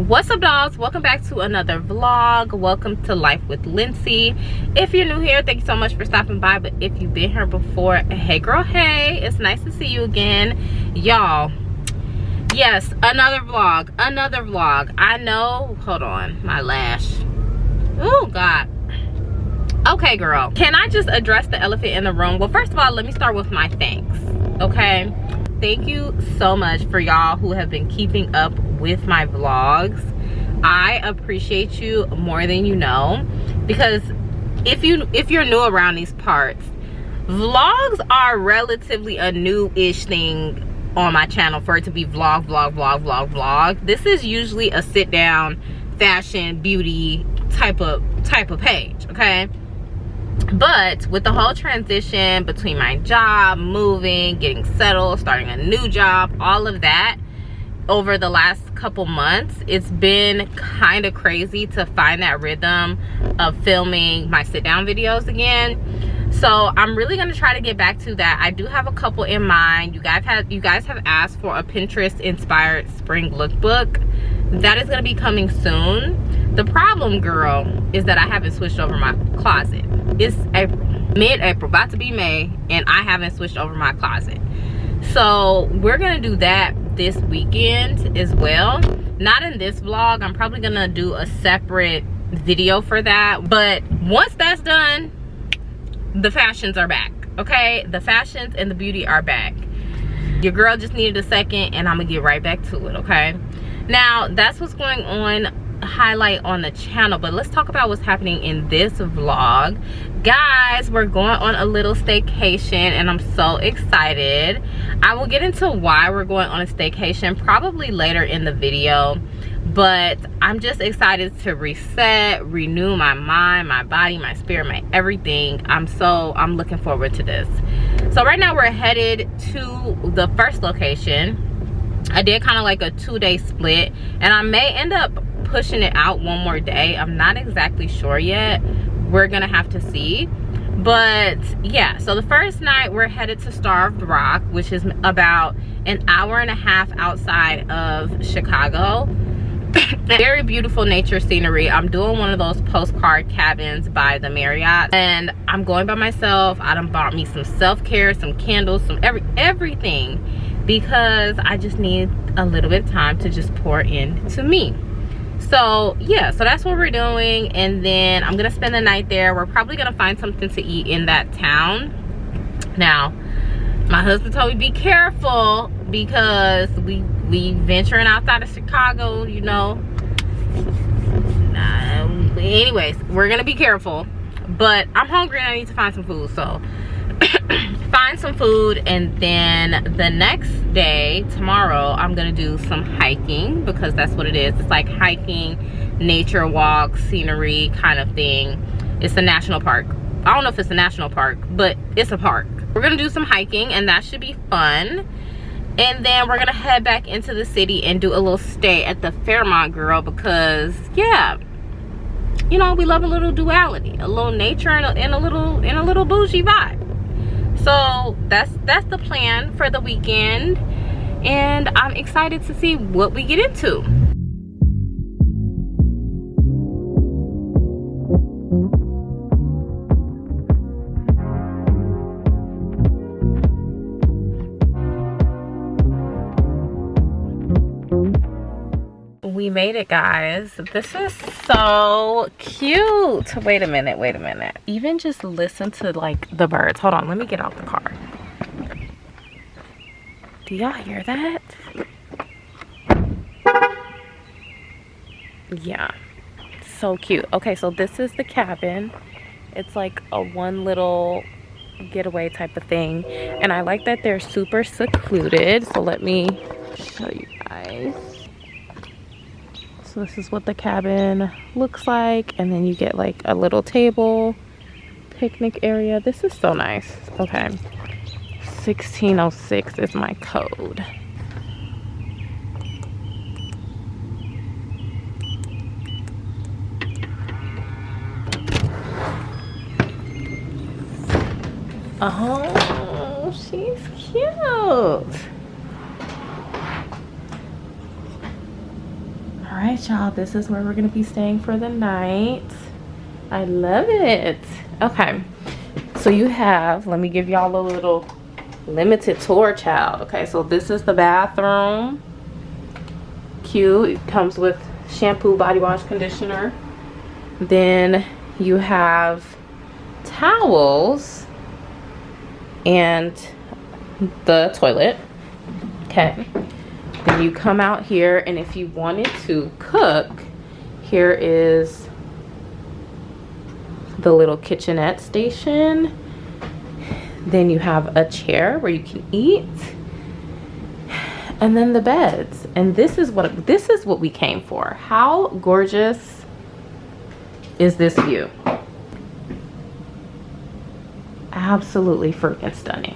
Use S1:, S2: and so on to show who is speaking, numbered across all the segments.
S1: What's up, dolls? Welcome back to another vlog. Welcome to Life with Lindsay. If you're new here, thank you so much for stopping by. But if you've been here before, hey girl, hey, it's nice to see you again, y'all. Yes, another vlog. I know, hold on, my lash. Oh god. Okay girl, can I just address the elephant in the room? Well, first of all, let me start with my thanks. Okay, thank you so much for y'all who have been keeping up with my vlogs. I appreciate you more than you know, because if you're new around these parts, vlogs are relatively a new-ish thing on my channel. For it to be vlog, this is usually a sit down fashion beauty type of page, okay? But with the whole transition between my job, moving, getting settled, starting a new job, all of that over the last couple months, it's been kind of crazy to find that rhythm of filming my sit down videos again. So I'm really going to try to get back to that. I do have a couple in mind. You guys have asked for a Pinterest inspired spring lookbook. That is going to be coming soon. The problem, girl, is that I haven't switched over my closet. It's mid-April, about to be May, and I haven't switched over my closet. So we're gonna do that this weekend as well. Not in this vlog. I'm probably gonna do a separate video for that. But once that's done, the fashions are back, okay? The fashions and the beauty are back. Your girl just needed a second, and I'm gonna get right back to it, okay? Now, that's what's going on, highlight on the channel. But let's talk about what's happening in this vlog. Guys, we're going on a little staycation, and I'm so excited. I will get into why we're going on a staycation probably later in the video, but I'm just excited to reset, renew my mind, my body, my spirit, my everything. I'm looking forward to this. So right now we're headed to the first location. I did kind of like a 2-day split, and I may end up pushing it out one more day. I'm not exactly sure yet. We're gonna have to see. But yeah, so the first night we're headed to Starved Rock, which is about an hour and a half outside of Chicago. Very beautiful nature scenery. I'm doing one of those postcard cabins by the Marriott, and I'm going by myself. I done bought me some self-care, some candles, some everything, because I just need a little bit of time to just pour into me. So yeah, so that's what we're doing, and then I'm gonna spend the night there. We're probably gonna find something to eat in that town. Now, my husband told me be careful, because we venturing outside of Chicago, you know. Anyways, we're gonna be careful, but I'm hungry and I need to find some food. So find some food, and then the next day, tomorrow, I'm gonna do some hiking, because that's what it is. It's like hiking, nature walk, scenery kind of thing. It's a national park. I don't know if it's a national park, but it's a park. We're gonna do some hiking, and that should be fun. And then we're gonna head back into the city and do a little stay at the Fairmont, girl, because yeah, you know, we love a little duality, a little nature and a little bougie vibe. So that's the plan for the weekend, and I'm excited to see what we get into. We made it, guys. This is so cute. Wait a minute. Even just listen to like the birds. Hold on, let me get out the car. Do y'all hear that? Yeah, so cute. Okay, so this is the cabin. It's like a one little getaway type of thing, and I like that they're super secluded. So let me show you guys. So this is what the cabin looks like, and then you get like a little table, picnic area. This is so nice. Okay, 1606 is my code. Oh, she's cute. right, y'all, this is where we're gonna be staying for the night. I love it. Okay, so you have, let me give y'all a little limited tour, child. Okay, so this is the bathroom. Cute. It comes with shampoo, body wash, conditioner. Then you have towels and the toilet. Okay, then you come out here, and if you wanted to cook, here is the little kitchenette station. Then you have a chair where you can eat, and then the beds. And this is what we came for. How gorgeous is this view? Absolutely freaking stunning.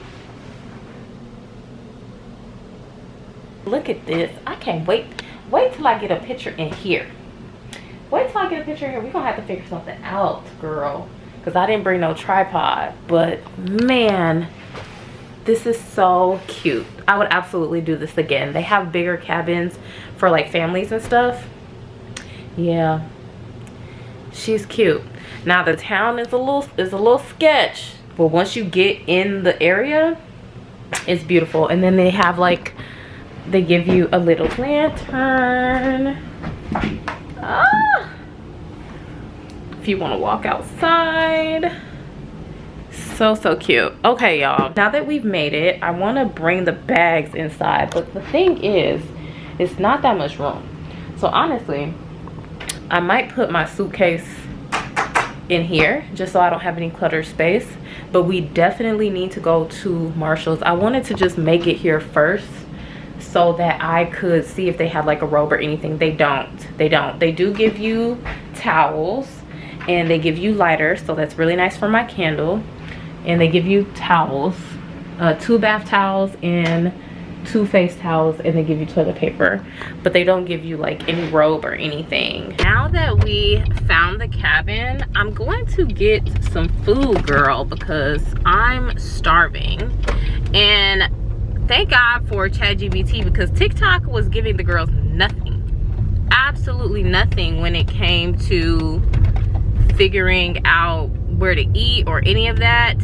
S1: Look at this. I can't wait till I get a picture in here. Wait till I get a picture in here. We're gonna have to figure something out, girl, because I didn't bring no tripod. But man, this is so cute. I would absolutely do this again. They have bigger cabins for like families and stuff. Yeah, she's cute. Now the town is a little sketch, but once you get in the area, it's beautiful. And then they have like, they give you a little lantern. If you want to walk outside. So cute. Okay, y'all, now that we've made it, I want to bring the bags inside, but the thing is, it's not that much room. So honestly, I might put my suitcase in here just so I don't have any cluttered space. But we definitely need to go to Marshall's. I wanted to just make it here first so that I could see if they have like a robe or anything. They don't. They do give you towels, and they give you lighters, so that's really nice for my candle. And they give you towels, 2 bath towels and 2 face towels, and they give you toilet paper, but they don't give you like any robe or anything. Now that we found the cabin, I'm going to get some food, girl, because I'm starving. And thank God for ChatGPT, because TikTok was giving the girls nothing, absolutely nothing, when it came to figuring out where to eat or any of that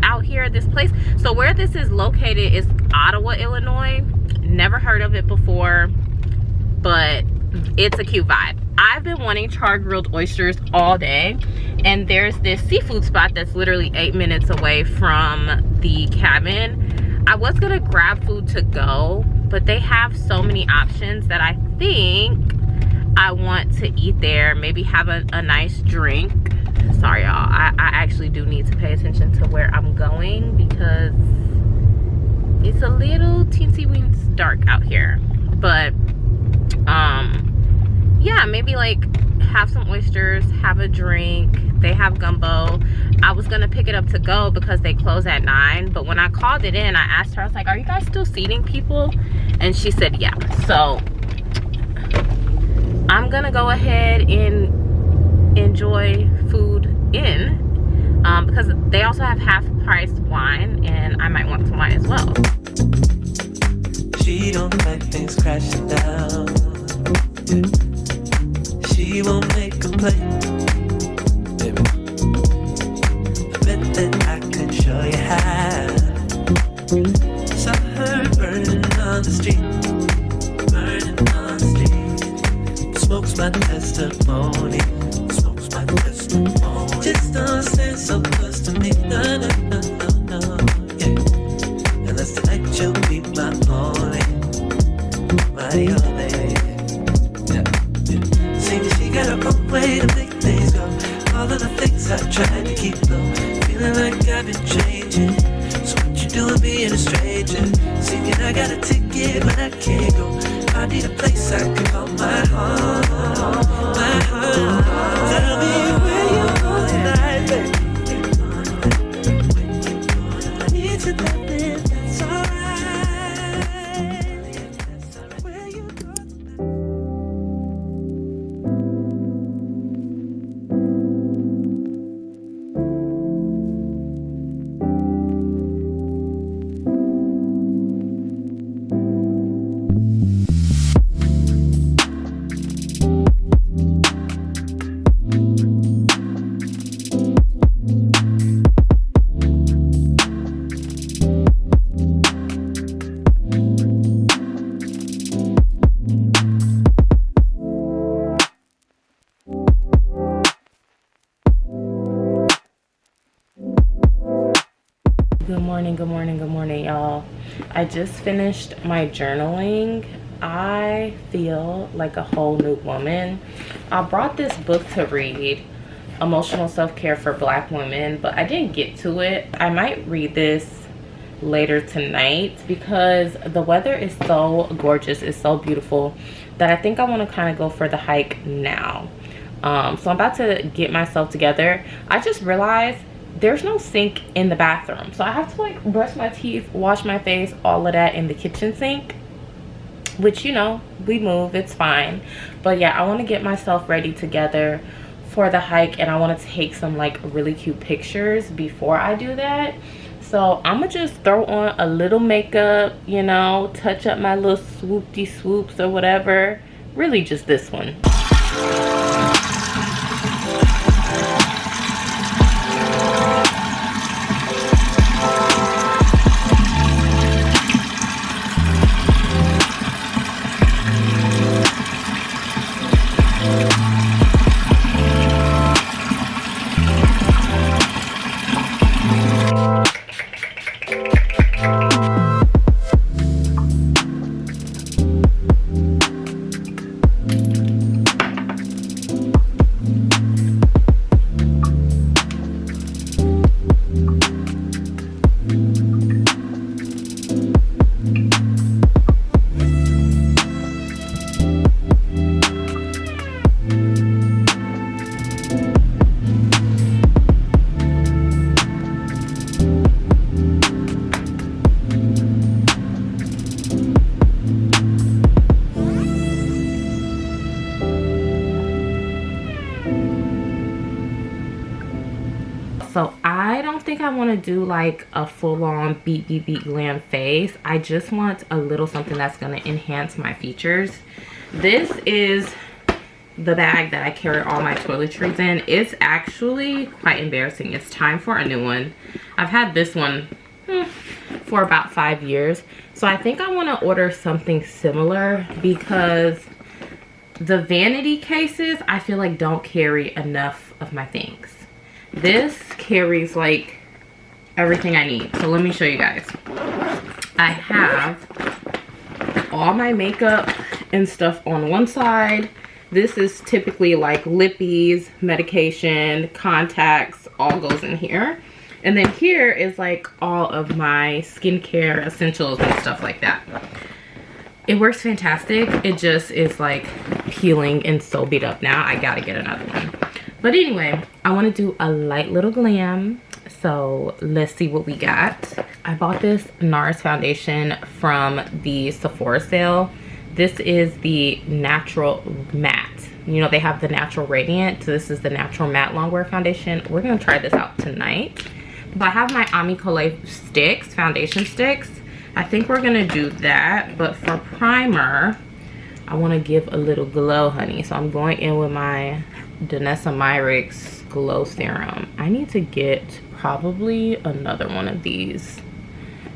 S1: out here at this place. So where this is located is Ottawa, Illinois. Never heard of it before, but it's a cute vibe. I've been wanting char grilled oysters all day, and there's this seafood spot that's literally 8 minutes away from the cabin. I was gonna grab food to go, but they have so many options that I think I want to eat there, maybe have a nice drink. Sorry, y'all, I actually do need to pay attention to where I'm going, because it's a little teensy weens dark out here. But yeah, maybe like have some oysters, have a drink. They have gumbo. I was gonna pick it up to go because they close at 9, but when I called it in, I asked her, I was like, are you guys still seating people? And she said yeah. So I'm gonna go ahead and enjoy food in, because they also have half price wine, and I might want some wine as well.
S2: She don't like things crashing down. She won't make a play. Baby, I bet that I can show you how. Saw her burning on the street, burning on the street. Smoke's my testimony, smoke's my testimony. Just don't stand so close to me, no, no, no, no, no, yeah. And that's the night you'll be my only, my only. She got her own way to make things go. All of the things I tried to keep low, feeling like I've been changing. So what you doing being a stranger? Singing I got a ticket but I can't go. I need a place I can call my home, my home. Tell me where you going tonight, baby. I need you there, that's alright. Where you going tonight?
S1: Good morning, y'all. I just finished my journaling. I feel like a whole new woman. I brought this book to read, Emotional Self-Care for Black Women, but I didn't get to it. I might read this later tonight because the weather is so gorgeous, it's so beautiful, that I think I want to kind of go for the hike now. So I'm about to get myself together. I just realized there's no sink in the bathroom, so I have to like brush my teeth, wash my face, all of that in the kitchen sink, which, you know, we move, it's fine. But yeah, I want to get myself ready together for the hike, and I want to take some like really cute pictures before I do that. So I'm gonna just throw on a little makeup, you know, touch up my little swoopty swoops or whatever. Really just this one. So I don't think I want to do like a full-on beat glam face. I just want a little something that's going to enhance my features. This is the bag that I carry all my toiletries in. It's actually quite embarrassing. It's time for a new one. I've had this one for about 5 years. So I think I want to order something similar because the vanity cases, I feel like don't carry enough of my things. This carries like everything I need. So let me show you guys. I have all my makeup and stuff on one side. This is typically like lippies, medication, contacts, all goes in here. And then here is like all of my skincare essentials and stuff like that. It works fantastic. It just is like peeling and so beat up now. I gotta get another one. But anyway, I want to do a light little glam. So let's see what we got. I bought this NARS foundation from the Sephora sale. This is the natural matte. You know, they have the natural radiant. So this is the natural matte longwear foundation. We're going to try this out tonight. But I have my Ami Colé sticks, foundation sticks. I think we're going to do that. But for primer, I want to give a little glow, honey. So I'm going in with my Danessa Myricks Glow Serum. I need to get probably another one of these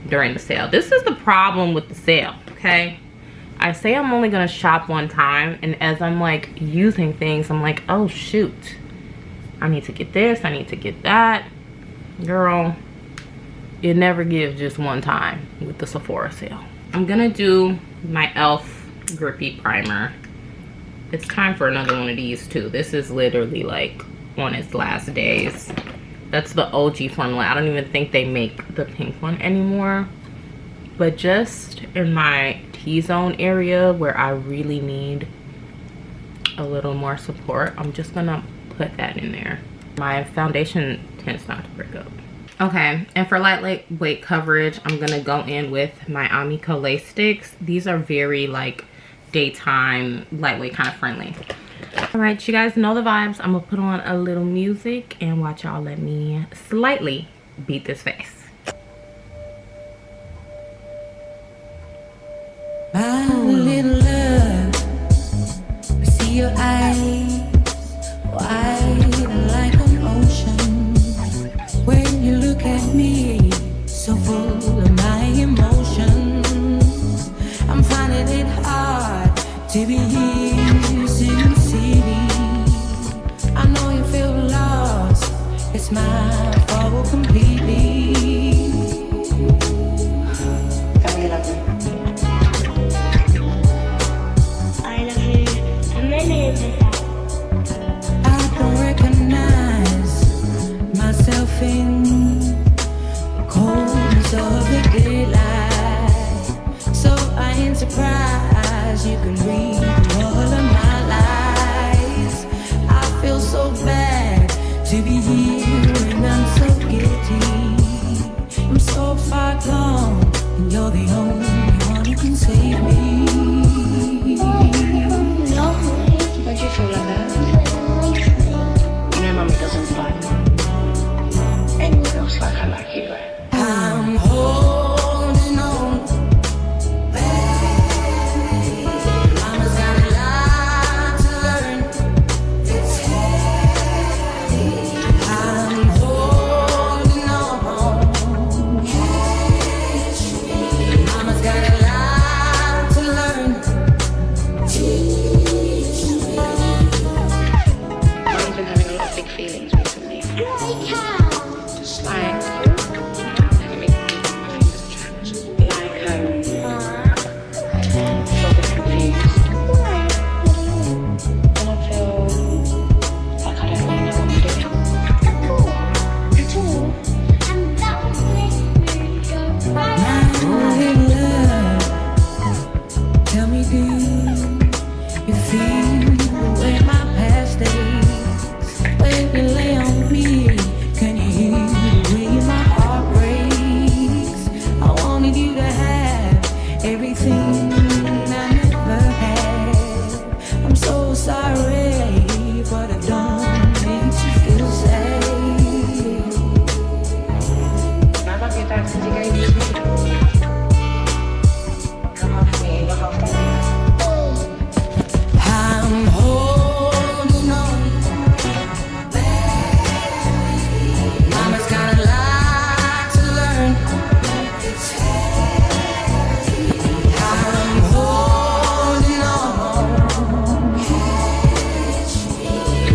S1: during the sale. This is the problem with the sale, okay? I say I'm only gonna shop one time, and as I'm like using things, I'm like, oh shoot, I need to get this, I need to get that. Girl, it never gives just one time with the Sephora sale. I'm gonna do my e.l.f. Grippy Primer. It's time for another one of these too. This is literally like on its last days. That's the OG formula. I don't even think they make the pink one anymore. But just in my T-zone area where I really need a little more support, I'm just gonna put that in there. My foundation tends not to break up. Okay, and for lightweight coverage, I'm gonna go in with my Ami Colé sticks. These are very like daytime, lightweight, kind of friendly. All right, you guys know the vibes. I'm gonna put on a little music and watch y'all let me slightly beat this face.
S3: My little love, I see your eyes wide like an ocean. When you look at me, so full of my emotions, I'm finding it hard to be here in the city. I know you feel lost, it's my fault completely. sorry, but I don't make you feel safe.
S4: I love your dad because he gave you me. You're half me, you're half daddy.
S3: I'm holding on. Mama's got a lot to learn. I'm holding on.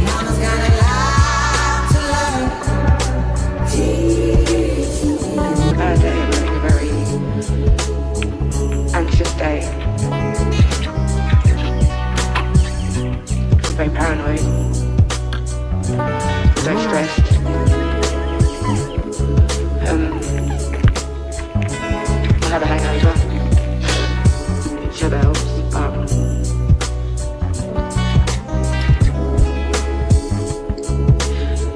S3: Mama's got a lot to learn.
S4: Day, a very anxious day. Very paranoid. Very stressed. I have a hangover. Sure that helps.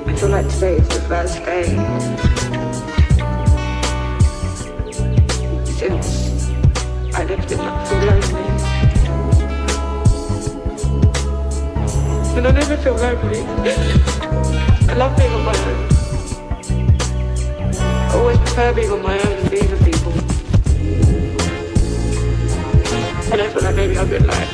S4: I feel like today is the first day since I lived in that feel lonely. And I never feel lonely. I love being on my own. I always prefer being on my own than being with people. And I feel like maybe I've been like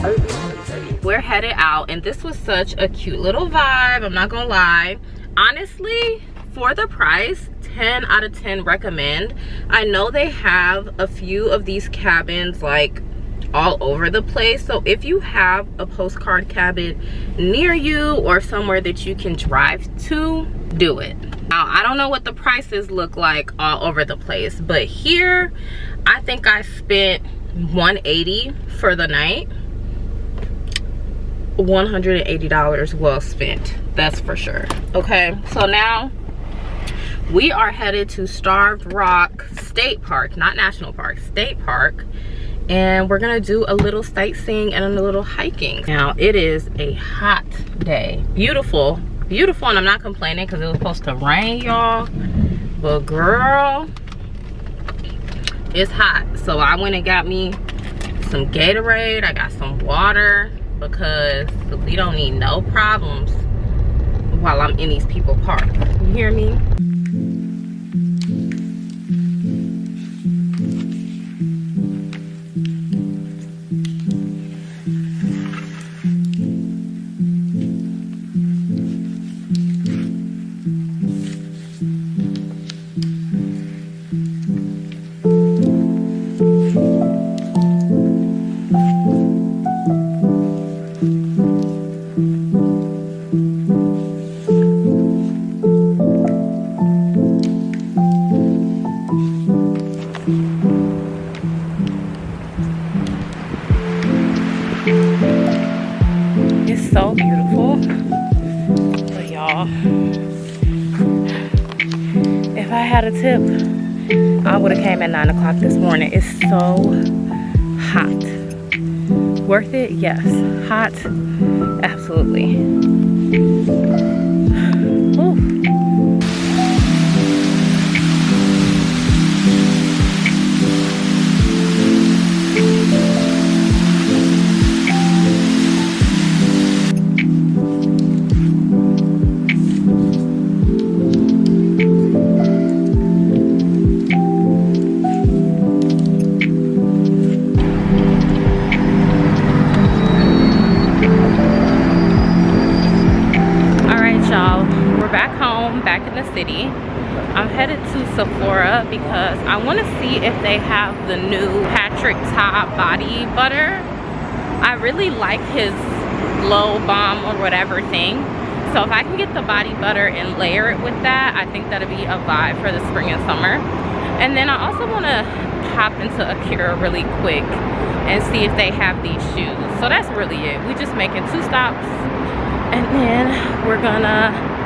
S4: overcompensating.
S1: We're headed out, and this was such a cute little vibe, I'm not gonna lie. Honestly, for the price, 10 out of 10 recommend. I know they have a few of these cabins like all over the place, so if you have a postcard cabin near you or somewhere that you can drive to, do it. Now, I don't know what the prices look like all over the place, but here I think I spent $180 for the night. $180 well spent, that's for sure. Okay, so now we are headed to Starved Rock State Park, not National Park, State Park, and we're gonna do a little sightseeing and a little hiking. Now, it is a hot day. Beautiful, beautiful, and I'm not complaining because it was supposed to rain, y'all, but girl, it's hot. So I went and got me some Gatorade, I got some water, because we don't need no problems while I'm in these people park. You hear me? It's so beautiful, but y'all, if I had a tip, I would have came at 9 o'clock this morning. It's so hot. Worth it? Yes. Hot? Absolutely. Ooh. Back in the city. I'm headed to Sephora because I want to see if they have the new Patrick Ta body butter. I really like his glow bomb or whatever thing, so if I can get the body butter and layer it with that, I think that'll be a vibe for the spring and summer. And then I also want to pop into Akira really quick and see if they have these shoes. So that's really it. We just making 2 stops, and then we're gonna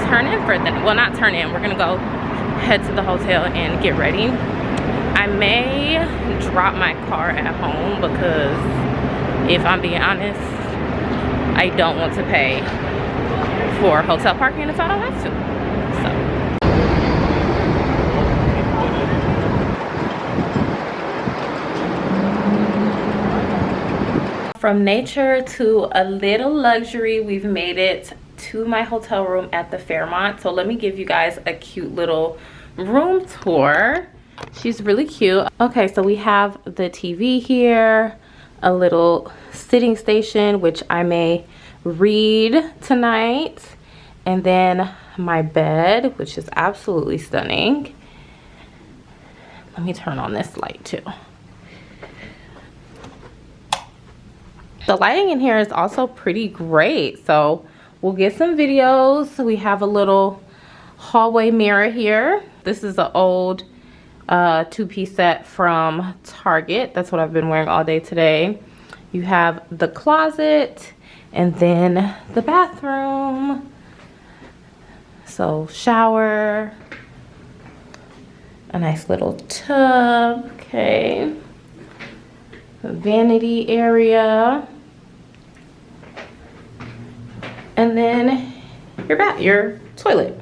S1: turn in for them. Well, not turn in, we're gonna go head to the hotel and get ready. I may drop my car at home because if I'm being honest, I don't want to pay for hotel parking if I don't have to. So from nature to a little luxury, we've made it to my hotel room at the Fairmont. So let me give you guys a cute little room tour. She's really cute. Okay, so we have the TV here, a little sitting station, which I may read tonight, and then my bed, which is absolutely stunning. Let me turn on this light too. The lighting in here is also pretty great, so we'll get some videos. We have a little hallway mirror here. This is an old two-piece set from Target. That's what I've been wearing all day today. You have the closet and then the bathroom. So shower, a nice little tub, okay. A vanity area. And then your toilet.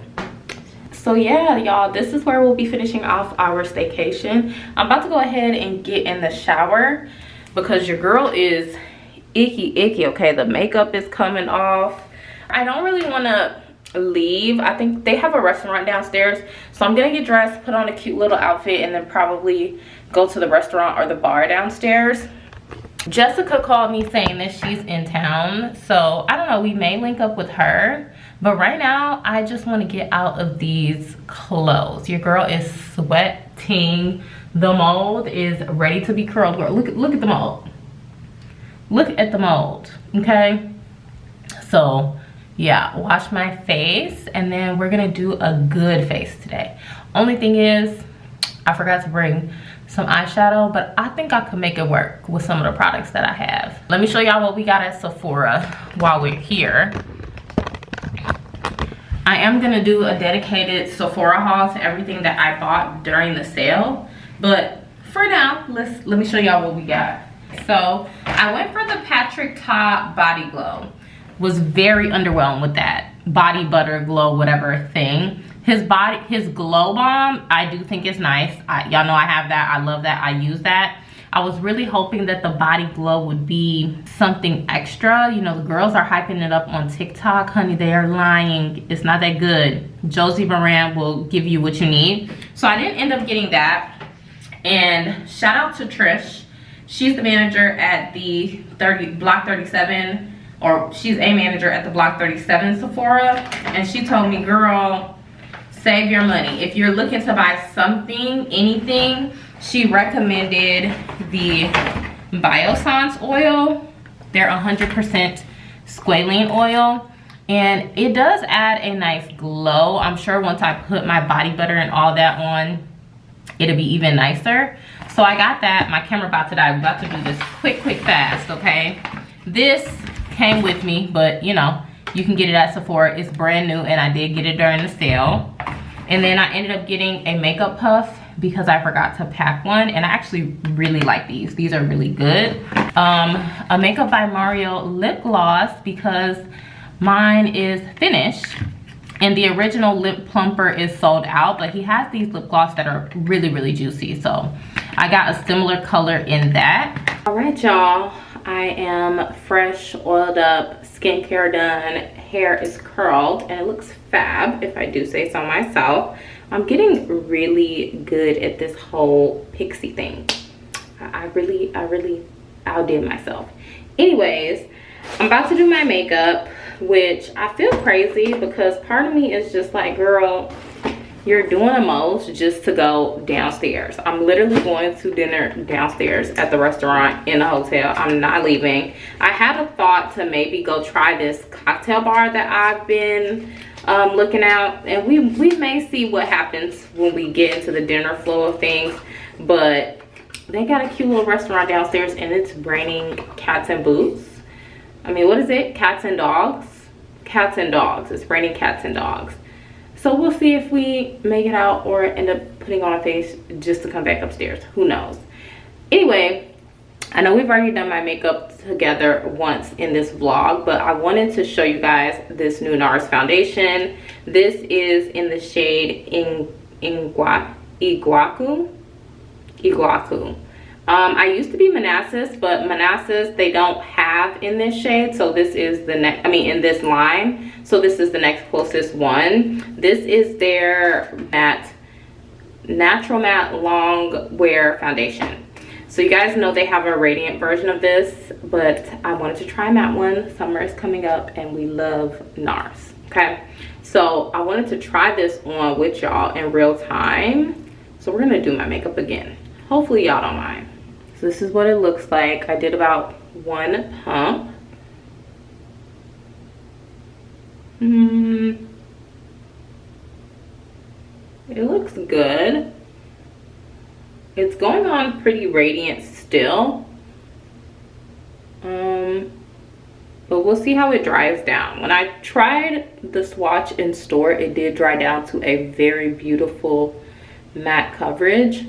S1: So yeah, y'all, this is where we'll be finishing off our staycation. I'm about to go ahead and get in the shower because your girl is icky, okay? The makeup is coming off. I don't really want to leave. I think they have a restaurant downstairs, so I'm gonna get dressed, put on a cute little outfit, and then probably go to the restaurant or the bar downstairs. Jessica called me saying that she's in town, so I don't know, we may link up with her, but right now I just want to get out of these clothes. Your girl is sweating. The mold is ready to be curled. Girl, look at the mold. Look at the mold, okay? So yeah, wash my face, and then we're gonna do a good face today. Only thing is, I forgot to bring some eyeshadow, but I think I could make it work with some of the products that I have. Let me show y'all what we got at Sephora while we're here. I am gonna do a dedicated Sephora haul to everything that I bought during the sale, but for now, let me show y'all what we got. So I went for the Patrick Ta Body Glow. Was very underwhelmed with that body butter glow whatever thing. His glow bomb, I do think is nice. Y'all know I have that. I love that. I use that. I was really hoping that the body glow would be something extra. You know, the girls are hyping it up on TikTok. Honey, they are lying. It's not that good. Josie Moran will give you what you need. So I didn't end up getting that. And shout out to Trish. She's the manager at the Block 37, or she's a manager at the Block 37 Sephora. And she told me, girl, save your money. If you're looking to buy something, anything, she recommended the Biossance oil. They're 100% squalene oil, and it does add a nice glow. I'm sure once I put my body butter and all that on, it'll be even nicer. So I got that. My camera about to die. We're about to do this quick fast, okay? This came with me, but you know, you can get it at Sephora. It's brand new, and I did get it during the sale. And then I ended up getting a makeup puff because I forgot to pack one, and I actually really like these. These are really good. A Makeup by Mario lip gloss because mine is finished, and the original lip plumper is sold out, but he has these lip gloss that are really juicy, so I got a similar color in that. All right, y'all, I am fresh, oiled up, skincare done, hair is curled, and it looks fab, if I do say so myself. I'm getting really good at this whole pixie thing. I really outdid myself. Anyways, I'm about to do my makeup, which I feel crazy because part of me is just like, girl, you're doing the most just to go downstairs. I'm literally going to dinner downstairs at the restaurant in the hotel. I'm not leaving. I had a thought to maybe go try this cocktail bar that I've been looking at, and we may see what happens when we get into the dinner flow of things. But they got a cute little restaurant downstairs, and it's raining cats and boots. I mean, what is it? Cats and dogs? Cats and dogs. It's raining cats and dogs. So we'll see if we make it out or end up putting on a face just to come back upstairs. Who knows? Anyway, I know we've already done my makeup together once in this vlog, but I wanted to show you guys this new NARS foundation. This is in the shade Iguaku. I used to be Manassas, but Manassas they don't have in this shade, so this is the next, in this line, so this is the next closest one. This is their natural matte long wear foundation. So you guys know they have a radiant version of this, but I wanted to try a matte one. Summer is coming up and we love NARS, okay? So I wanted to try this on with y'all in real time. So we're gonna do my makeup again. Hopefully y'all don't mind. So this is what it looks like. I did about one pump. It looks good. It's going on pretty radiant still. But we'll see how it dries down. When I tried the swatch in store, it did dry down to a very beautiful matte coverage.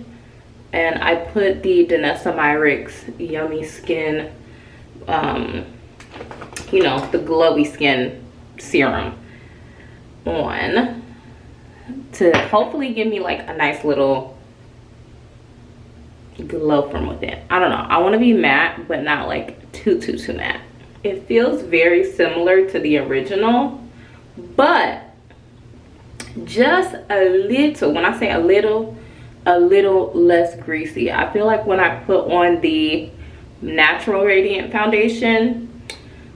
S1: And I put the Danessa Myricks Yummy Skin, you know, the glowy skin serum on to hopefully give me like a nice little glow from within. I don't know. I want to be matte, but not like too matte. It feels very similar to the original, but just a little, when I say a little less greasy. I feel like when I put on the natural radiant foundation,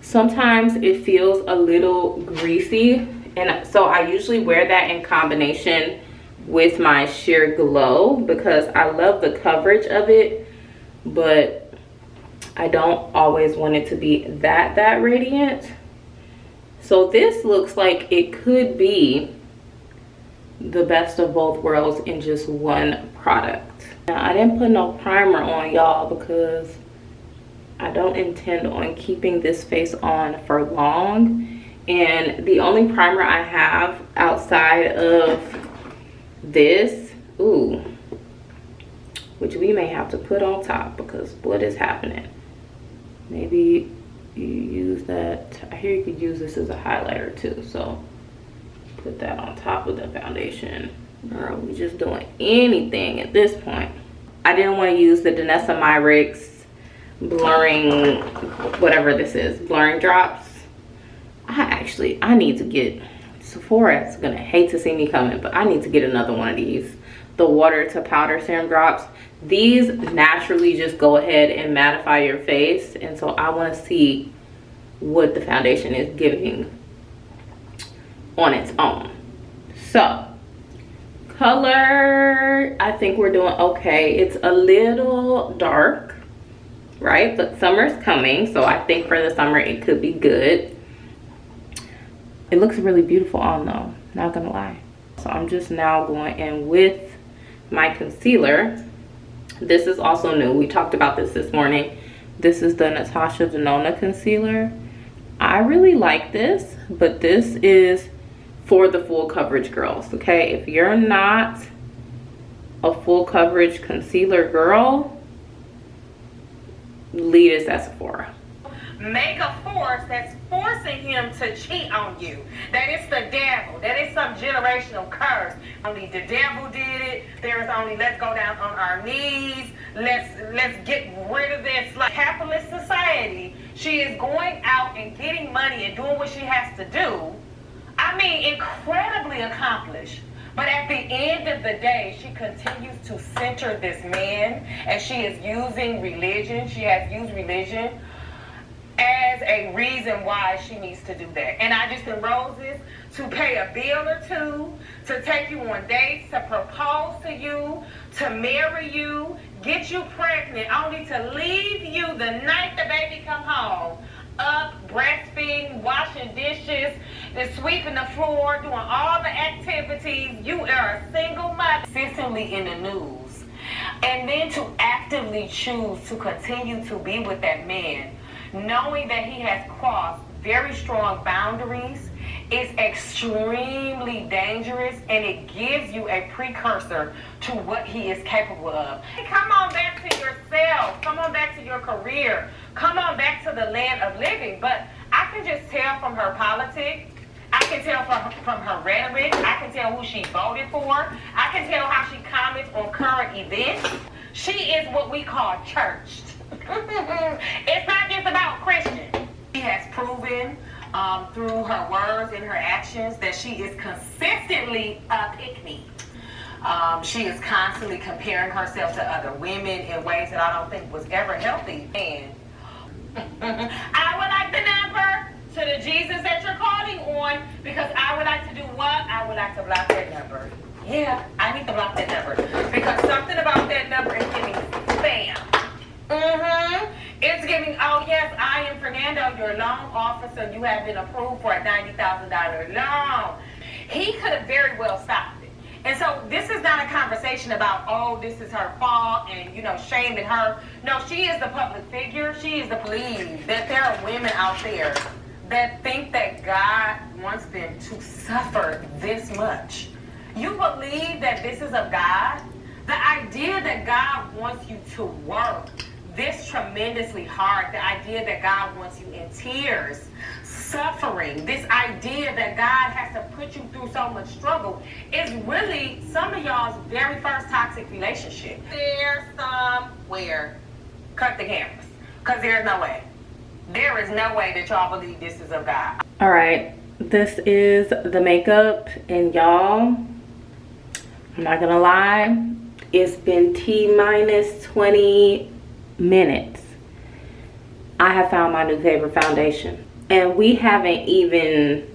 S1: sometimes it feels a little greasy, and so I usually wear that in combination with my sheer glow because I love the coverage of it, but I don't always want it to be that radiant. So this looks like it could be the best of both worlds in just one product. Now, I didn't put no primer on, y'all, because I don't intend on keeping this face on for long. And the only primer I have outside of this, which we may have to put on top because what is happening? Maybe you use that. I hear you could use this as a highlighter too, so put that on top of the foundation. Girl, we just doing anything at this point. I didn't want to use the Danessa Myricks blurring, whatever this is, blurring drops. I need to get, Sephora's gonna hate to see me coming, but I need to get another one of these, the water to powder serum drops. These naturally just go ahead and mattify your face, and so I want to see what the foundation is giving on its own. So color, I think we're doing okay. It's a little dark, right? But summer's coming, so I think for the summer it could be good. It looks really beautiful on though, not gonna lie. So I'm just now going in with my concealer. This is also new. We talked about this morning. This is the Natasha Denona concealer. I really like this, but this is for the full coverage girls, okay? If you're not a full coverage concealer girl, leave this at Sephora.
S5: Make a force that's forcing him to cheat on you. That is the devil. That is some generational curse. Only the devil did it. There is only let's go down on our knees. Let's get rid of this like capitalist society. She is going out and getting money and doing what she has to do. I mean, incredibly accomplished. But at the end of the day, she continues to center this man, and she is using religion. She has used religion as a reason why she needs to do that. And I just in roses to pay a bill or two, to take you on dates, to propose to you, to marry you, get you pregnant, only to leave you the night the baby come home, up, breastfeeding, washing dishes, and sweeping the floor, doing all the activities. You are a single mother, consistently in the news. And then to actively choose to continue to be with that man, knowing that he has crossed very strong boundaries, is extremely dangerous, and it gives you a precursor to what he is capable of. Come on back to yourself. Come on back to your career. Come on back to the land of living. But I can just tell from her politics. I can tell from her rhetoric. I can tell who she voted for. I can tell how she comments on current events. She is what we call churched. It's not just about Christian. She has proven through her words and her actions that she is consistently a pick-me. She is constantly comparing herself to other women in ways that I don't think was ever healthy. And I would like the number to the Jesus that you're calling on, because I would like to do what? I would like to block that number. Yeah, I need to block that number because something about that number is giving spam. It's giving, oh yes, I am Fernando, your loan officer. You have been approved for a $90,000 loan. He could have very well stopped it. And so this is not a conversation about, oh, this is her fault and, you know, shaming her. No, she is the public figure. She is the police. That there are women out there that think that God wants them to suffer this much. You believe that this is of God? The idea that God wants you to work this tremendously hard, the idea that God wants you in tears, suffering, this idea that God has to put you through so much struggle is really some of y'all's very first toxic relationship. There's somewhere. Cut the cameras. Because there's no way. There is no way that y'all believe this is of God.
S1: All right, this is the makeup, and y'all, I'm not gonna lie, it's been T-minus 20 minutes. I have found my new favorite foundation, and we haven't even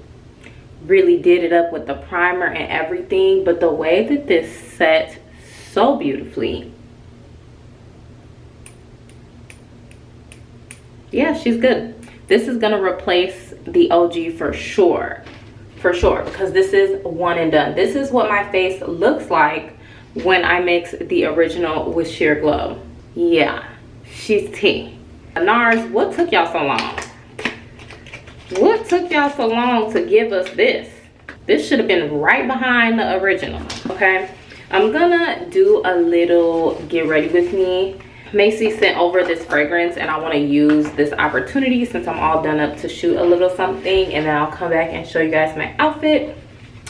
S1: really did it up with the primer and everything, but the way that this sets so beautifully, yeah, she's good. This is gonna replace the OG for sure, because this is one and done. This is what my face looks like when I mix the original with Sheer Glow. Yeah, she's T. NARS, what took y'all so long? What took y'all so long to give us this? This should have been right behind the original, okay? I'm gonna do a little get ready with me. Macy sent over this fragrance, and I want to use this opportunity since I'm all done up to shoot a little something, and then I'll come back and show you guys my outfit,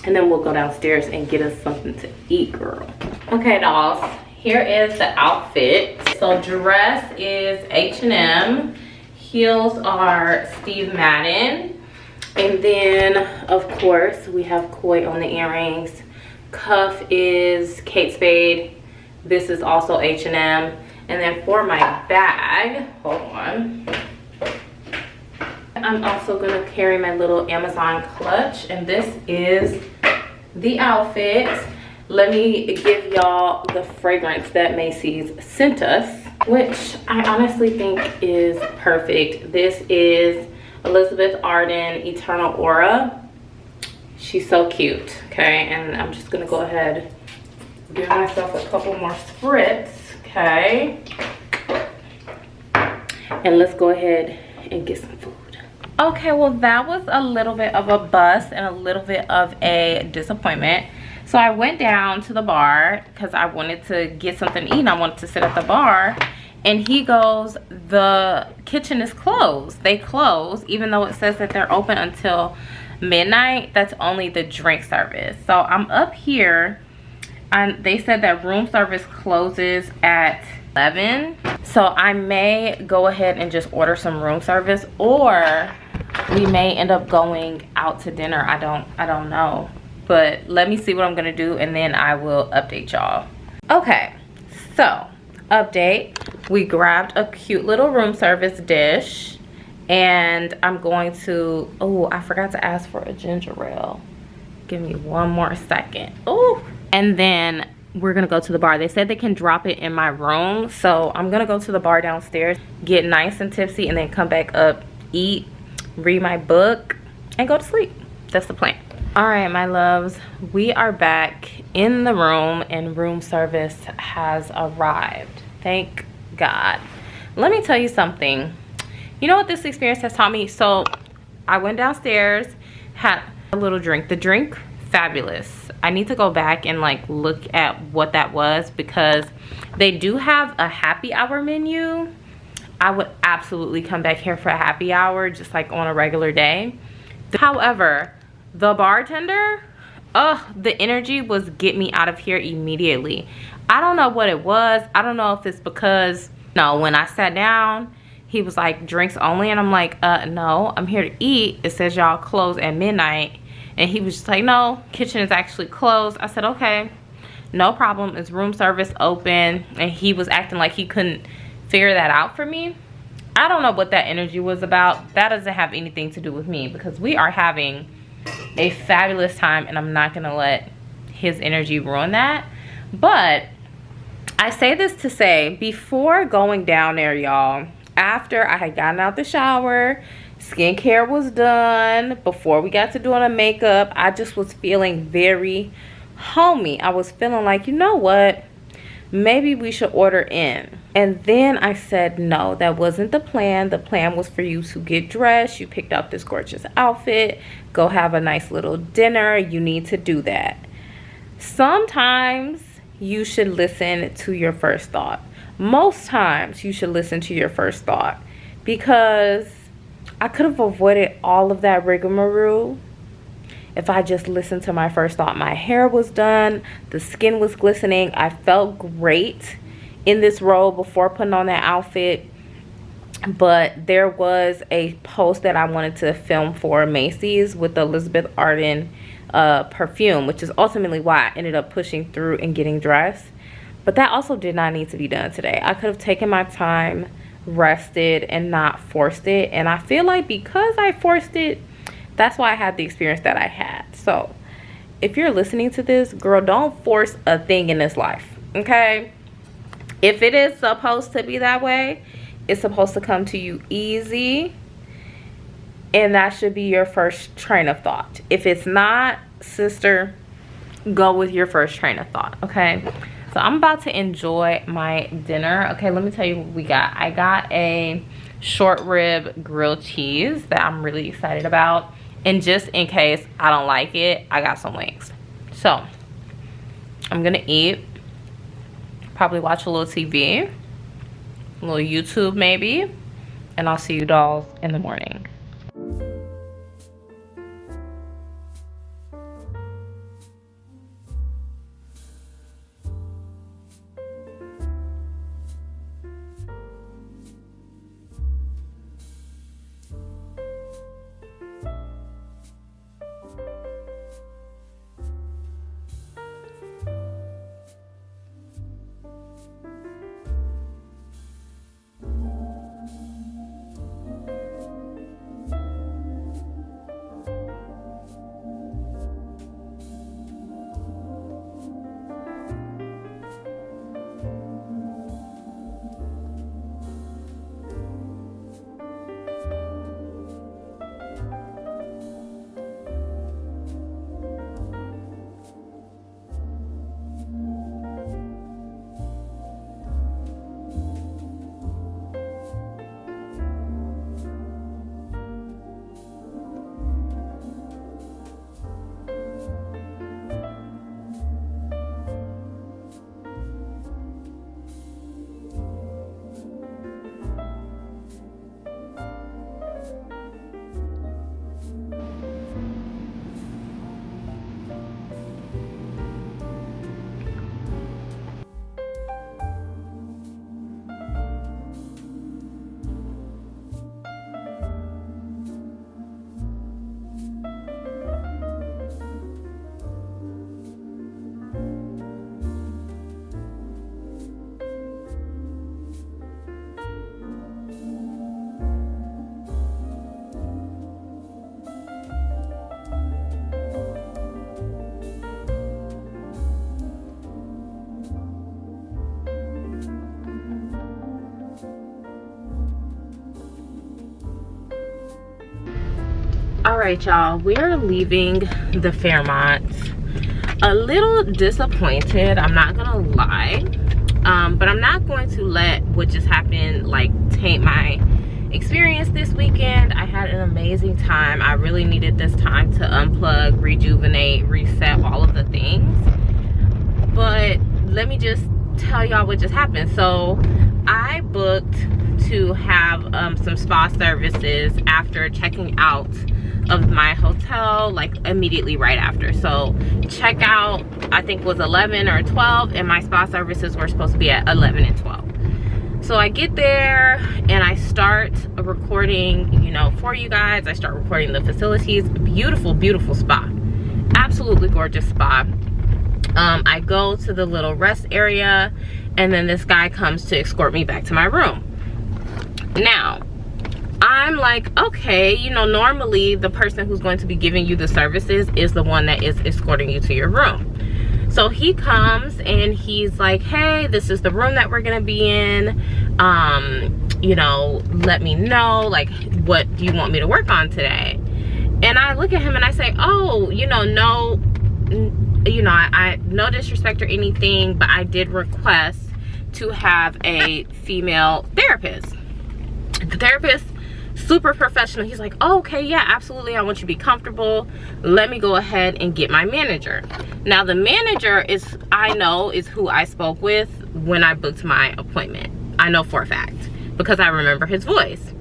S1: and then we'll go downstairs and get us something to eat, girl. Okay, dolls, here is the outfit. So dress is H&M, heels are Steve Madden, and then of course we have Koi on the earrings. Cuff is Kate Spade. This is also H&M. And then for my bag, hold on, I'm also gonna carry my little Amazon clutch, and this is the outfit. Let me give y'all the fragrance that Macy's sent us, which I honestly think is perfect. This is Elizabeth Arden Eternal Aura. She's so cute, okay? And I'm just gonna go ahead and give myself a couple more spritz. Okay, and let's go ahead and get some food. Okay, well that was a little bit of a bust and a little bit of a disappointment. So I went down to the bar because I wanted to get something to eat and I wanted to sit at the bar, and he goes, the kitchen is closed. They close, even though it says that they're open until midnight. That's only the drink service. So I'm up here, and they said that room service closes at 11. So I may go ahead and just order some room service, or we may end up going out to dinner. I don't know, but let me see what I'm gonna do, and then I will update y'all. Okay, so update, we grabbed a cute little room service dish, and I'm going to, oh, I forgot to ask for a ginger ale. Give me one more second. Oh, and then we're gonna go to the bar. They said they can drop it in my room, so I'm gonna go to the bar downstairs, get nice and tipsy, and then come back up, eat, read my book, and go to sleep. That's the plan. All right, my loves, we are back in the room, and room service has arrived. Thank God. Let me tell you something. You know what this experience has taught me? So I went downstairs, had a little drink. The drink, fabulous. I need to go back and like look at what that was, because they do have a happy hour menu. I would absolutely come back here for a happy hour, just like on a regular day. However, the bartender, the energy was get me out of here immediately. I don't know what it was. I don't know if it's because, no, when I sat down, he was like, drinks only. And I'm like, no, I'm here to eat. It says y'all close at midnight. And he was just like, no, kitchen is actually closed. I said, okay, no problem. Is room service open? And he was acting like he couldn't figure that out for me. I don't know what that energy was about. That doesn't have anything to do with me, because we are having a fabulous time and I'm not gonna let his energy ruin that. But I say this to say, before going down there, y'all, after I had gotten out the shower, skincare was done, before we got to doing the makeup, I just was feeling very homey. I was feeling like, you know what, maybe we should order in. And then I said, no, that wasn't the plan. The plan was for you to get dressed. You picked out this gorgeous outfit, go have a nice little dinner. You need to do that. Sometimes you should listen to your first thought. Most times you should listen to your first thought, because I could have avoided all of that rigmarole if I just listened to my first thought. My hair was done, the skin was glistening, I felt great in this role before putting on that outfit. But there was a post that I wanted to film for Macy's with the Elizabeth Arden perfume, which is ultimately why I ended up pushing through and getting dressed. But that also did not need to be done today. I could have taken my time, rested, and not forced it. And I feel like because I forced it, that's why I had the experience that I had. So if you're listening to this, girl, don't force a thing in this life, okay? If it is supposed to be that way, it's supposed to come to you easy, and that should be your first train of thought. If it's not, sister, go with your first train of thought, okay? So I'm about to enjoy my dinner. Okay, let me tell you what we got. I got a short rib grilled cheese that I'm really excited about. And just in case I don't like it, I got some wings. So I'm gonna eat, probably watch a little TV, a little YouTube maybe, and I'll see you dolls in the morning. All right, y'all, we are leaving the Fairmont. A little disappointed, I'm not gonna lie, but I'm not going to let what just happened like taint my experience this weekend. I had an amazing time. I really needed this time to unplug, rejuvenate, reset, all of the things. But let me just tell y'all what just happened. So I booked to have some spa services after checking out of my hotel, like immediately right after. So checkout, I think, was 11 or 12, and my spa services were supposed to be at 11 and 12. So I get there and I start recording, you know, for you guys. I start recording the facilities. Beautiful, beautiful spa. Absolutely gorgeous spa. I go to the little rest area, and then this guy comes to escort me back to my room. Now, I'm like, okay, you know, normally the person who's going to be giving you the services is the one that is escorting you to your room. So he comes and he's like, hey, this is the room that we're gonna be in. You know, let me know, like, what do you want me to work on today? And I look at him and I say, oh, you know, no, you know, I no disrespect or anything, but I did request to have a female therapist. The therapist, super professional. He's like, oh, okay, yeah, absolutely. I want you to be comfortable. Let me go ahead and get my manager. Now, the manager is, I know, is who I spoke with when I booked my appointment. I know for a fact because I remember his voice.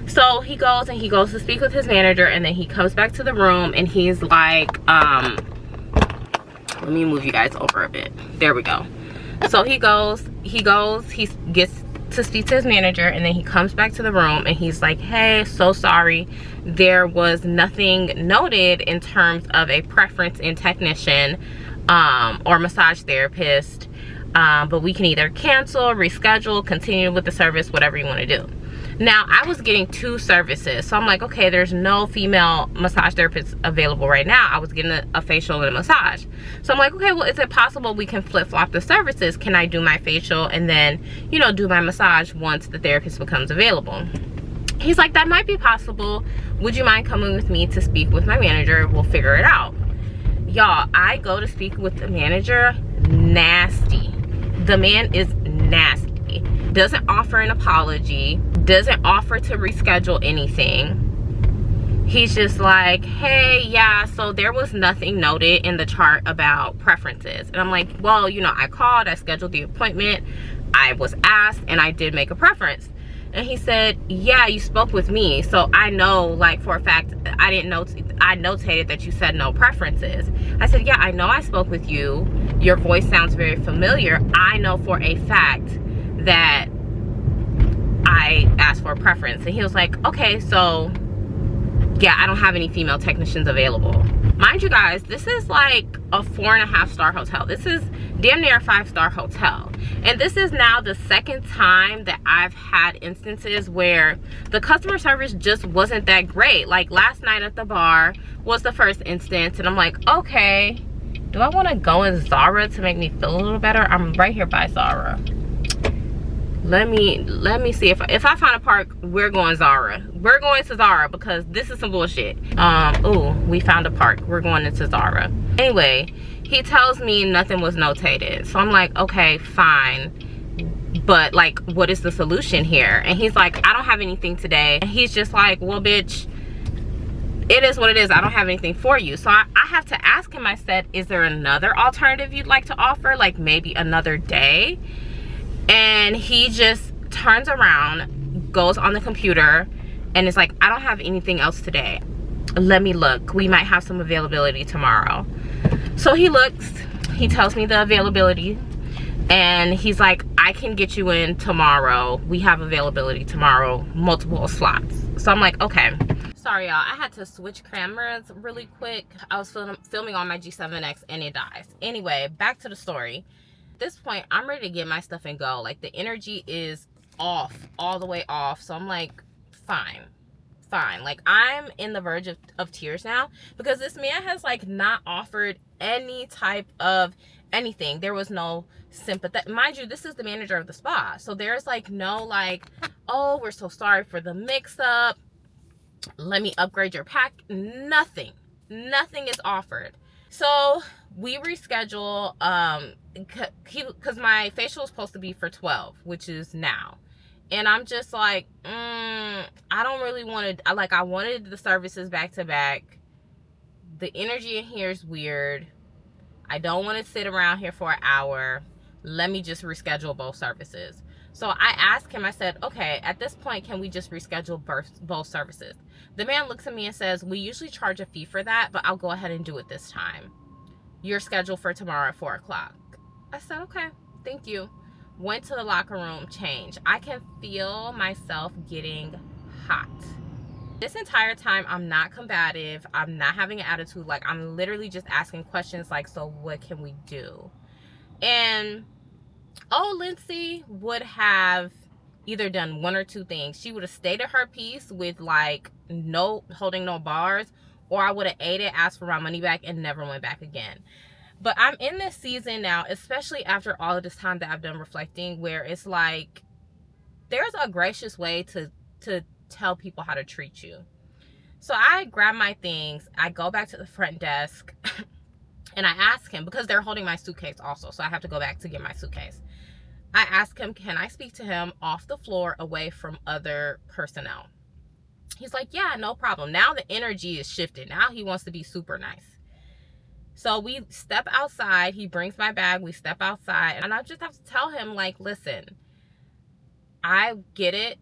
S1: So he goes to speak with his manager, and then he comes back to the room and he's like, let me move you guys over a bit. There we go. So he gets to speak to his manager, and then he comes back to the room and he's like, hey, so sorry, there was nothing noted in terms of a preference in technician or massage therapist, but we can either cancel, reschedule, continue with the service, whatever you want to do. Now, I was getting 2 services, so I'm like, okay, there's no female massage therapist available right now. I was getting a facial and a massage. So I'm like, okay, well, is it possible we can flip-flop the services? Can I do my facial and then, you know, do my massage once the therapist becomes available? He's like, that might be possible. Would you mind coming with me to speak with my manager? We'll figure it out. Y'all, I go to speak with the manager. Nasty. The man is nasty. Doesn't offer an apology, doesn't offer to reschedule anything. He's just like, hey, yeah, so there was nothing noted in the chart about preferences. And I'm like, well, you know, I called, I scheduled the appointment, I was asked, and I did make a preference. And he said, yeah, you spoke with me, so I know, like, for a fact, I notated that you said no preferences. I said, yeah, I know I spoke with you. Your voice sounds very familiar. I know for a fact that I asked for a preference. And he was like, okay, so yeah, I don't have any female technicians available. Mind you guys, this is like a 4.5-star hotel. This is damn near a 5-star hotel. And this is now the 2nd time that I've had instances where the customer service just wasn't that great. Like last night at the bar was the first instance, and I'm like, okay, do I want to go in Zara to make me feel a little better? I'm right here by Zara. Let me see if I find a park. We're going Zara. We're going to Zara because this is some bullshit. Oh, we found a park. We're going into Zara. Anyway, he tells me nothing was notated. So I'm like, okay, fine. But like, what is the solution here? And he's like, I don't have anything today. And he's just like, well, bitch, it is what it is. I don't have anything for you. So I have to ask him. I said, is there another alternative you'd like to offer? Like maybe another day? And he just turns around, goes on the computer, and is like, I don't have anything else today. Let me look. We might have some availability tomorrow. So he looks, he tells me the availability, and he's like, I can get you in tomorrow. We have availability tomorrow, multiple slots. So I'm like, okay. Sorry, y'all. I had to switch cameras really quick. I was filming on my G7X and it dies. Anyway, back to the story. This point, I'm ready to get my stuff and go. Like, the energy is off, all the way off. So I'm like, fine. Like, I'm in the verge of tears now because this man has like not offered any type of anything. There was no sympathy. Mind you, this is the manager of the spa, so there's like no like, oh, we're so sorry for the mix-up, let me upgrade your pack. Nothing is offered. So we reschedule because my facial is supposed to be for 12, which is now. And I'm just like, I don't really want to, I wanted the services back to back. The energy in here is weird. I don't want to sit around here for an hour. Let me just reschedule both services. So I asked him, I said, okay, at this point, can we just reschedule both services? The man looks at me and says, we usually charge a fee for that, but I'll go ahead and do it this time. You're scheduled for tomorrow at 4 o'clock. I said, okay, thank you. Went to the locker room, changed. I can feel myself getting hot. This entire time, I'm not combative. I'm not having an attitude. Like, I'm literally just asking questions like, so what can we do? And Lindsay would have either done one or two things. She would have stated her piece with like no holding no bars, or I would have ate it, asked for my money back, and never went back again. But I'm in this season now, especially after all of this time that I've done reflecting, where it's like there's a gracious way to tell people how to treat you. So I grab my things, I go back to the front desk, and I ask him, because they're holding my suitcase also, so I have to go back to get my suitcase. I ask him, can I speak to him off the floor away from other personnel? He's like, yeah, no problem. Now the energy is shifted. Now he wants to be super nice. So we step outside. He brings my bag. We step outside. And I just have to tell him, like, listen, I get it.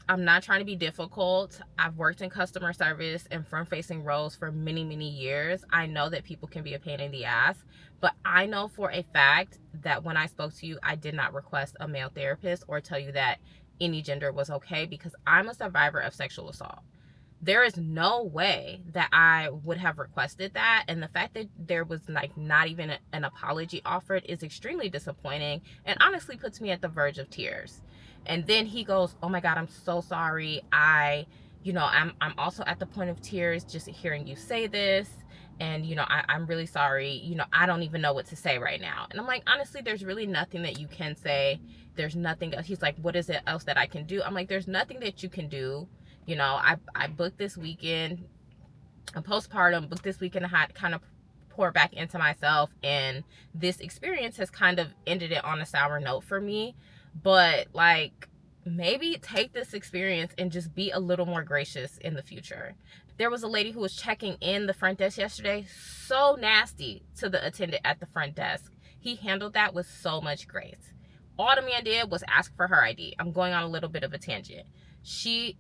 S1: I'm not trying to be difficult. I've worked in customer service and front-facing roles for many, many years. I know that people can be a pain in the ass. But I know for a fact that when I spoke to you, I did not request a male therapist or tell you that any gender was okay, because I'm a survivor of sexual assault. There is no way that I would have requested that. And the fact that there was like not even an apology offered is extremely disappointing and honestly puts me at the verge of tears. And then he goes, oh my God, I'm so sorry. I'm also at the point of tears just hearing you say this. And, I'm really sorry. I don't even know what to say right now. And I'm like, honestly, there's really nothing that you can say. There's nothing. He's like, what is it else that I can do? I'm like, there's nothing that you can do. I booked this weekend, a postpartum, booked this weekend to kind of pour back into myself. And this experience has kind of ended it on a sour note for me. But like, maybe take this experience and just be a little more gracious in the future. There was a lady who was checking in the front desk yesterday, so nasty to the attendant at the front desk. He handled that with so much grace. All the man did was ask for her ID. I'm going on a little bit of a tangent. He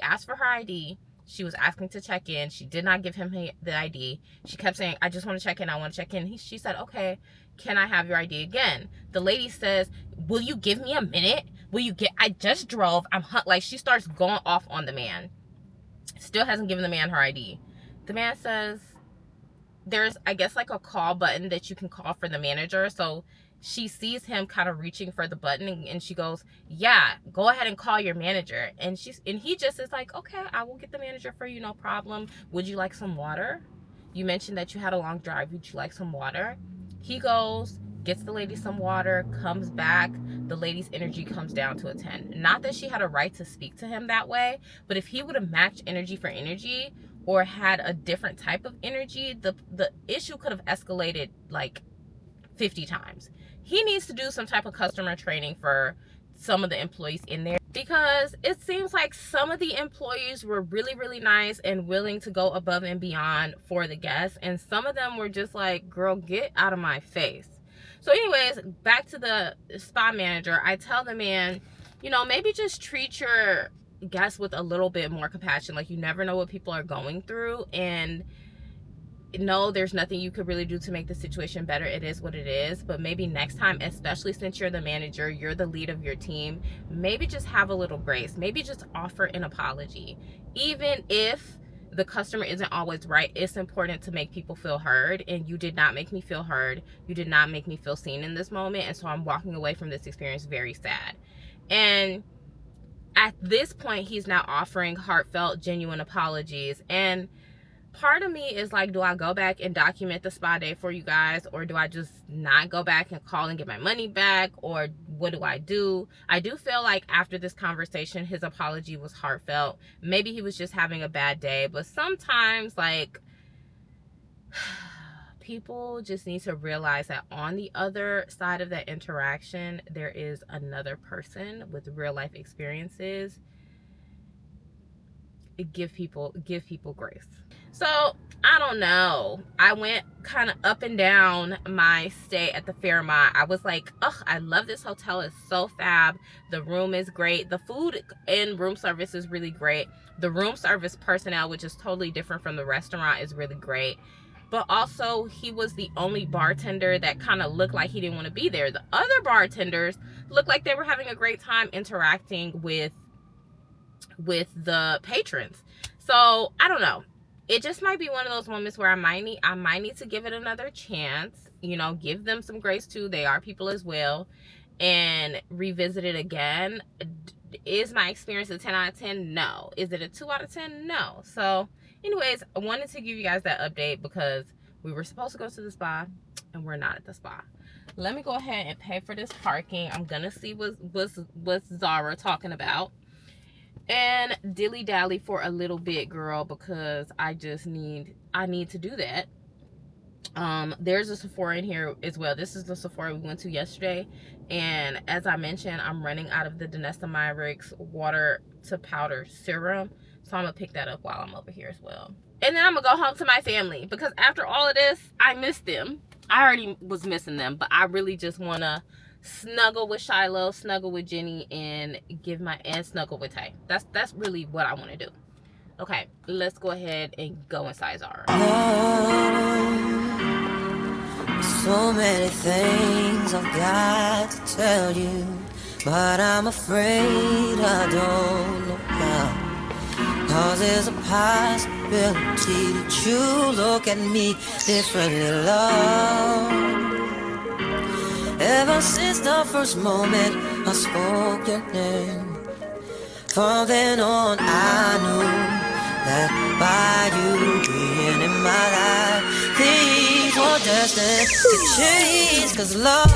S1: asked for her ID. She was asking to check in. She did not give him the ID. She kept saying, I just want to check in. I want to check in. She said, okay, can I have your ID again? The lady says, will you give me a minute? I just drove. Like, she starts going off on the man. Still hasn't given the man her ID. The man says, there's, I guess, like a call button that you can call for the manager. So she sees him kind of reaching for the button, and she goes, yeah, go ahead and call your manager. And he just is like, okay, I will get the manager for you, no problem. Would you like some water? You mentioned that you had a long drive. Would you like some water? He goes, gets the lady some water, comes back. The lady's energy comes down to a 10. Not that she had a right to speak to him that way, but if he would have matched energy for energy or had a different type of energy, the issue could have escalated like 50 times. He needs to do some type of customer training for some of the employees in there, because it seems like some of the employees were really, really nice and willing to go above and beyond for the guests, and some of them were just like, girl, get out of my face. So anyways, back to the spa manager. I tell the man, maybe just treat your guests with a little bit more compassion. Like, you never know what people are going through, and no, there's nothing you could really do to make the situation better. It is what it is. But maybe next time, especially since you're the manager, you're the lead of your team, maybe just have a little grace. Maybe just offer an apology. Even if the customer isn't always right, it's important to make people feel heard. And you did not make me feel heard. You did not make me feel seen in this moment. And so I'm walking away from this experience very sad. And at this point, he's now offering heartfelt, genuine apologies. And part of me is like, do I go back and document the spa day for you guys, or do I just not go back and call and get my money back, or what do? I do feel like after this conversation, his apology was heartfelt. Maybe he was just having a bad day, but sometimes, like, people just need to realize that on the other side of that interaction, there is another person with real life experiences. give people grace. So I don't know, I went kind of up and down my stay at the Fairmont. I was like, oh, I love this hotel, it's so fab, the room is great, the food and room service is really great, the room service personnel, which is totally different from the restaurant, is really great. But also, he was the only bartender that kind of looked like he didn't want to be there. The other bartenders looked like they were having a great time interacting with the patrons. So I don't know, it just might be one of those moments where I might need to give it another chance, you know, give them some grace too, they are people as well, and revisit it again. Is my experience a 10 out of 10? No. Is it a 2 out of 10? No. So anyways, I wanted to give you guys that update because we were supposed to go to the spa and we're not at the spa. Let me go ahead and pay for this parking. I'm gonna see what's Zara talking about and dilly dally for a little bit, girl, because I need to do that. There's a Sephora in here as well. This is the Sephora we went to yesterday, and as I mentioned, I'm running out of the Danessa Myricks water to powder serum, so I'm gonna pick that up while I'm over here as well. And then I'm gonna go home to my family, because after all of this, I miss them. I already was missing them, but I really just wanna snuggle with Shiloh, snuggle with Jenny, and snuggle with Tay. That's really what I want to do. Okay, let's go ahead and go inside Zara.
S6: So many things I've got to tell you, but I'm afraid I don't know how. Cause there's a possibility that you look at me differently, love. Ever since the first moment I spoke your name, from then on I knew that by you being in my life, things were destined to change. Cause love